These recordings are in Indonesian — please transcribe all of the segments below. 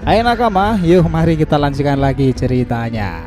Hai nakama, yuk mari kita lanjutkan lagi ceritanya.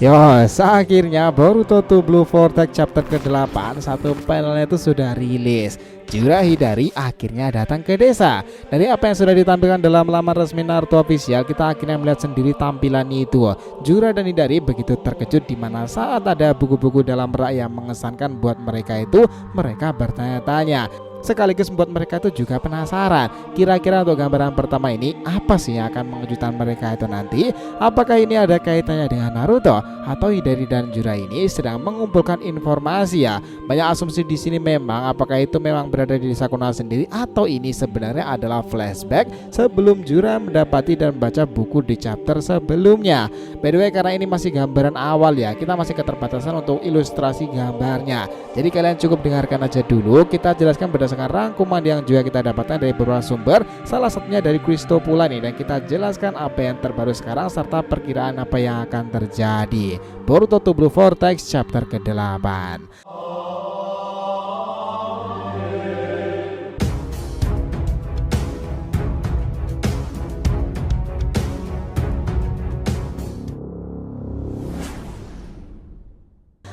Yos, akhirnya Boruto to Blue Vortex chapter ke-8 satu panelnya itu sudah rilis. Jura Hidari akhirnya datang ke desa. Dari apa yang sudah ditampilkan dalam laman resmi Naruto official, kita akhirnya melihat sendiri tampilan itu. Jura dan Hidari begitu terkejut di mana saat ada buku-buku dalam rak yang mengesankan buat mereka itu, mereka bertanya-tanya. Sekaligus membuat mereka itu juga penasaran. Kira-kira untuk gambaran pertama ini apa sih yang akan mengejutkan mereka itu nanti? Apakah ini ada kaitannya dengan Naruto atau Hidari dan Jura ini sedang mengumpulkan informasi ya? Banyak asumsi di sini memang apakah itu memang berada di desa Konoha sendiri atau ini sebenarnya adalah flashback sebelum Jura mendapati dan membaca buku di chapter sebelumnya. By the way, karena ini masih gambaran awal ya, kita masih keterbatasan untuk ilustrasi gambarnya. Jadi kalian cukup dengarkan aja dulu. Kita jelaskan berdasarkan rangkuman yang juga kita dapatkan dari beberapa sumber, salah satunya dari Kristo pula nih, dan kita jelaskan apa yang terbaru sekarang serta perkiraan apa yang akan terjadi. Boruto to Blue Vortex chapter ke-8.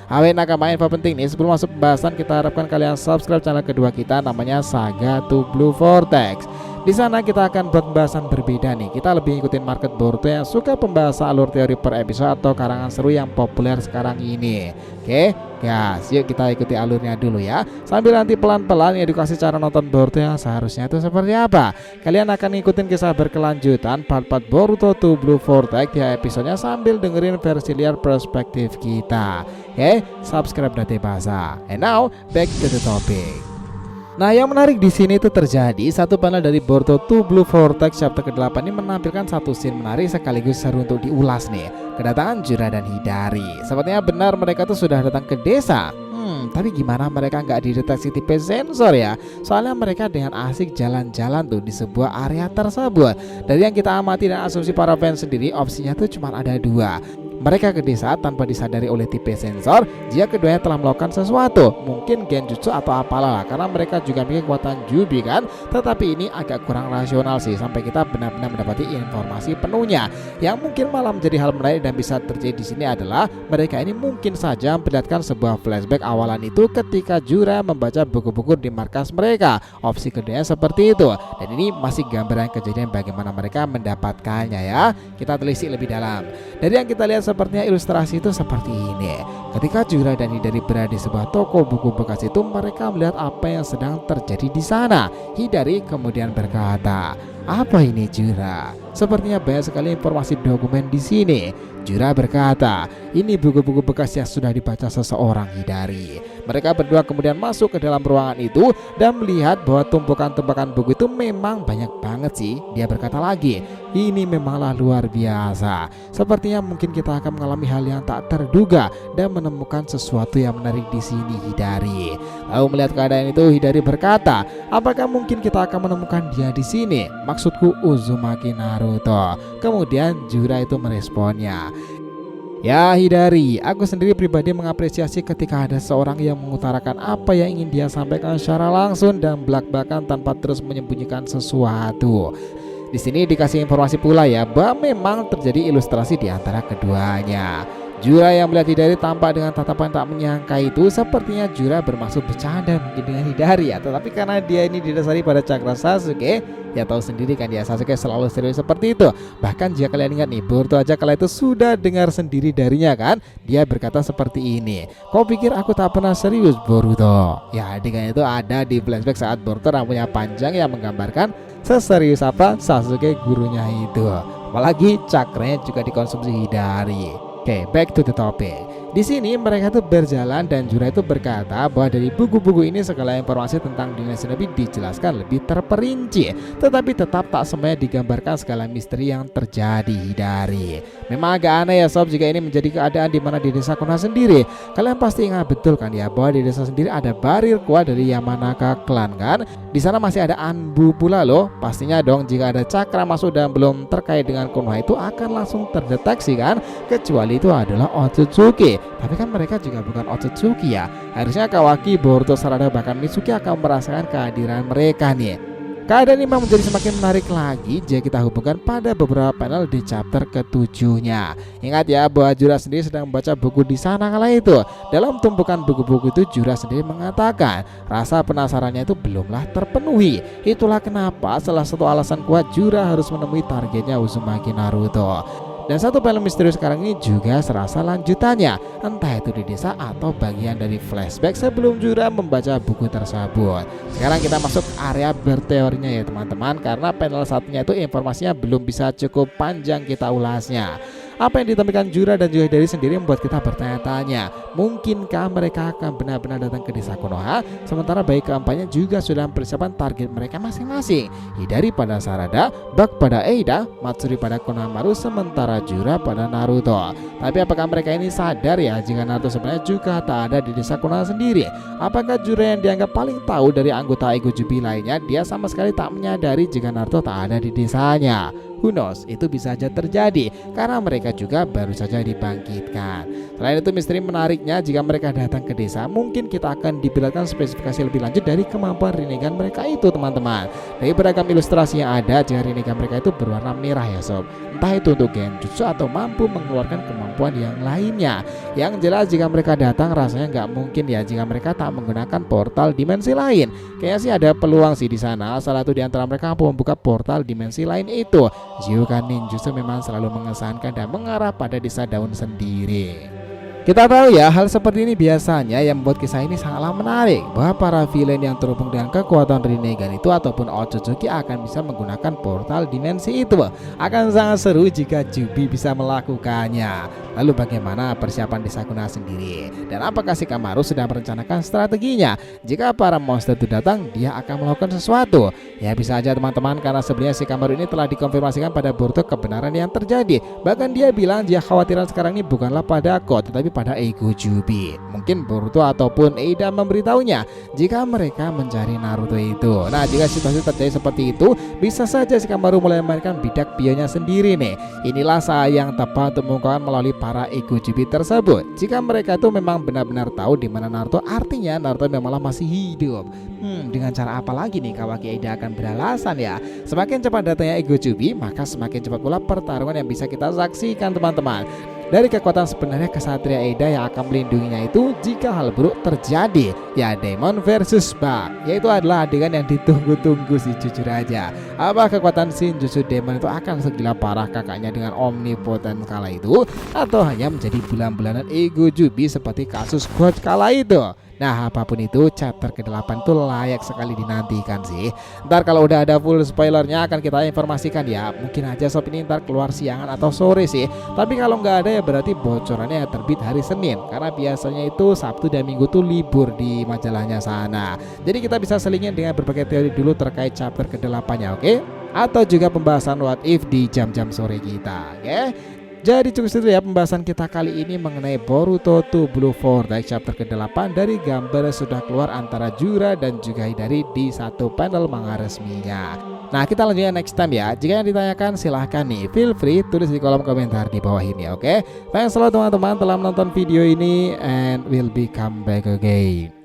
Awe nakama, info penting nih sebelum masuk pembahasan, kita harapkan kalian subscribe channel kedua kita namanya Saga to Blue Vortex. Di sana kita akan buat pembahasan berbeda nih. Kita lebih ngikutin market Boruto yang suka pembahasan alur teori per episode atau karangan seru yang populer sekarang ini. Oke, guys, yuk kita ikuti alurnya dulu ya. Sambil nanti pelan-pelan edukasi cara nonton Boruto yang seharusnya itu seperti apa. Kalian akan ngikutin kisah berkelanjutan part-part Boruto to Blue Vortex ya episodenya sambil dengerin versi liar perspektif kita. Oke, subscribe Date Bahasa. And now back to the topic. Nah, yang menarik di sini itu terjadi satu panel dari Boruto to Blue Vortex chapter ke-8 ini menampilkan satu scene menarik sekaligus seru untuk diulas nih. Kedatangan Jura dan Hidari. Sepertinya benar mereka tuh sudah datang ke desa. Tapi gimana mereka nggak dideteksi tipe sensor ya? Soalnya mereka dengan asik jalan-jalan tuh di sebuah area tersebut. Dari yang kita amati dan asumsi para fans sendiri, opsinya tuh cuma ada dua. Mereka ke desa tanpa disadari oleh tipe sensor jika keduanya telah melakukan sesuatu, mungkin genjutsu atau apalah, karena mereka juga memiliki kekuatan Jubi kan. Tetapi ini agak kurang rasional sih sampai kita benar-benar mendapati informasi penuhnya. Yang mungkin malah menjadi hal menarik dan bisa terjadi di sini adalah mereka ini mungkin saja memperlihatkan sebuah flashback awalan itu ketika Jura membaca buku-buku di markas mereka. Opsi keduanya seperti itu, dan ini masih gambaran kejadian bagaimana mereka mendapatkannya ya. Kita telisik lebih dalam. Dari yang kita lihat sepertinya ilustrasi itu seperti ini. Ketika Jura dan Hidari berada di sebuah toko buku bekas itu, mereka melihat apa yang sedang terjadi di sana. Hidari kemudian berkata, "Apa ini Jura? Sepertinya banyak sekali informasi dokumen di sini." Jura berkata, "Ini buku-buku bekas yang sudah dibaca seseorang, Hidari." Mereka berdua kemudian masuk ke dalam ruangan itu dan melihat bahwa tumpukan-tumpukan buku itu memang banyak banget sih. Dia berkata lagi, "Ini memanglah luar biasa. Sepertinya mungkin kita akan mengalami hal yang tak terduga dan menemukan sesuatu yang menarik di sini, Hidari." Lalu melihat keadaan itu, Hidari berkata, "Apakah mungkin kita akan menemukan dia di sini? Maksudku Uzumaki Naruto." Kemudian Jura itu meresponnya, "Ya Hidari, aku sendiri pribadi mengapresiasi ketika ada seorang yang mengutarakan apa yang ingin dia sampaikan secara langsung dan belak-belakan tanpa terus menyembunyikan sesuatu." Di sini dikasih informasi pula ya bahwa memang terjadi ilustrasi di antara keduanya. Jura yang melihat Hidari tampak dengan tatapan tak menyangka itu. Sepertinya Jura bermaksud bercanda mungkin dengan Hidari ya, tetapi karena dia ini didasari pada cakra Sasuke, ya tahu sendiri kan ya, Sasuke selalu serius seperti itu. Bahkan jika kalian ingat nih, Boruto aja kala itu sudah dengar sendiri darinya kan. Dia berkata seperti ini, "Kau pikir aku tak pernah serius, Boruto?" Ya, adegan itu ada di flashback saat Boruto rambutnya panjang yang menggambarkan seserius apa Sasuke gurunya itu. Apalagi cakranya juga dikonsumsi Hidari. Oke, back to the topic. Di sini mereka tuh berjalan dan Jura itu berkata bahwa dari buku-buku ini segala informasi tentang dunia shinobi dijelaskan lebih terperinci, tetapi tetap tak semuanya digambarkan segala misteri yang terjadi, Hidari. Memang agak aneh ya sob jika ini menjadi keadaan di mana di desa Konoha sendiri. Kalian pasti ingat betul kan ya bahwa di desa sendiri ada barir kuat dari Yamanaka Clan kan. Di sana masih ada Anbu pula loh. Pastinya dong jika ada cakra masuk dan belum terkait dengan Konoha itu akan langsung terdeteksi kan, kecuali itu adalah Otsutsuki. Tapi kan mereka juga bukan Otsutsuki ya. Harusnya Kawaki, Boruto, Sarada bahkan Mitsuki akan merasakan kehadiran mereka nih. Keadaan ini memang menjadi semakin menarik lagi jika kita hubungkan pada beberapa panel di chapter ketujuhnya. Ingat ya bahwa Jura sendiri sedang membaca buku di sana kala itu. Dalam tumpukan buku-buku itu Jura sendiri mengatakan rasa penasarannya itu belumlah terpenuhi. Itulah kenapa salah satu alasan kuat Jura harus menemui targetnya Uzumaki Naruto. Dan satu film misterius sekarang ini juga serasa lanjutannya, entah itu di desa atau bagian dari flashback sebelum Jura membaca buku tersebut. Sekarang kita masuk area berteorinya ya teman-teman, karena panel satunya itu informasinya belum bisa cukup panjang kita ulasnya. Apa yang ditampilkan Jura dan juga Hidari sendiri membuat kita bertanya-tanya, mungkinkah mereka akan benar-benar datang ke desa Konoha, sementara bayi keempatnya juga sudah mempersiapkan target mereka masing-masing. Hidari pada Sarada, Bak pada Eida, Matsuri pada Konohamaru, sementara Jura pada Naruto. Tapi apakah mereka ini sadar ya jika Naruto sebenarnya juga tak ada di desa Konoha sendiri? Apakah Jura yang dianggap paling tahu dari anggota Ego Jubi lainnya, dia sama sekali tak menyadari jika Naruto tak ada di desanya? Who knows, itu bisa saja terjadi karena mereka juga baru saja dibangkitkan. Selain itu misteri menariknya jika mereka datang ke desa, mungkin kita akan diperlihatkan spesifikasi lebih lanjut dari kemampuan Rinnegan mereka itu teman-teman. Dari beragam ilustrasi yang ada, jika Rinnegan mereka itu berwarna merah ya sob, entah itu untuk genjutsu atau mampu mengeluarkan kemampuan yang lainnya. Yang jelas jika mereka datang rasanya nggak mungkin ya jika mereka tak menggunakan portal dimensi lain. Kayaknya sih ada peluang sih di sana. Salah satu di antara mereka mampu membuka portal dimensi lain itu. Zyuukan Ninjutsu memang selalu mengesankan dan mengarah pada desa daun sendiri. Kita tahu ya, hal seperti ini biasanya yang membuat kisah ini sangatlah menarik, bahwa para villain yang terhubung dengan kekuatan Rinnegan itu ataupun Otsutsuki akan bisa menggunakan portal dimensi itu. Akan sangat seru jika Jubi bisa melakukannya. Lalu bagaimana persiapan desa Konoha sendiri? Dan apakah Shikamaru sudah merencanakan strateginya? Jika para monster itu datang, dia akan melakukan sesuatu. Ya bisa aja teman-teman, karena sebenarnya Shikamaru ini telah dikonfirmasikan pada Boruto kebenaran yang terjadi. Bahkan dia bilang dia khawatiran sekarang ini bukanlah pada Ko, tetapi pada Ego Jubi. Mungkin Boruto ataupun Eida memberitahunya jika mereka mencari Naruto itu. Nah jika situasi terjadi seperti itu, bisa saja Shikamaru mulai memainkan bidak pionnya sendiri nih. Inilah saat yang tepat untuk mengungkapkan melalui para Ego Jubi tersebut. Jika mereka itu memang benar-benar tahu di mana Naruto, artinya Naruto memanglah masih hidup. Dengan cara apa lagi nih Kawaki Eida akan beralasan ya? Semakin cepat datangnya Ego Jubi, maka semakin cepat pula pertarungan yang bisa kita saksikan teman-teman. Dari kekuatan sebenarnya kesatria Eida yang akan melindunginya itu jika hal buruk terjadi, ya Demon versus Bug, yaitu adalah adegan yang ditunggu-tunggu sih jujur aja. Apa kekuatan Shinjutsu Demon itu akan segila parah kakaknya dengan omnipotent kala itu, atau hanya menjadi bulan-bulanan Ego Jubi seperti kasus God kala itu? Nah apapun itu, chapter ke-8 itu layak sekali dinantikan sih. Ntar kalau udah ada full spoilernya akan kita informasikan ya. Mungkin aja sob ini ntar keluar siangan atau sore sih. Tapi kalau nggak ada ya berarti bocorannya terbit hari Senin, karena biasanya itu Sabtu dan Minggu tuh libur di majalahnya sana. Jadi kita bisa selingin dengan berbagai teori dulu terkait chapter ke-8 nya, oke? Atau juga pembahasan what if di jam-jam sore kita, oke? Jadi cukup itu ya pembahasan kita kali ini mengenai Boruto to Blue Vortex chapter ke-8. Dari gambar sudah keluar antara Jura dan juga Hidari di satu panel manga resminya. Nah kita lanjutnya next time ya. Jika yang ditanyakan silahkan nih, feel free tulis di kolom komentar di bawah ini, oke? Thanks a lot teman-teman telah menonton video ini, and we'll be come back again.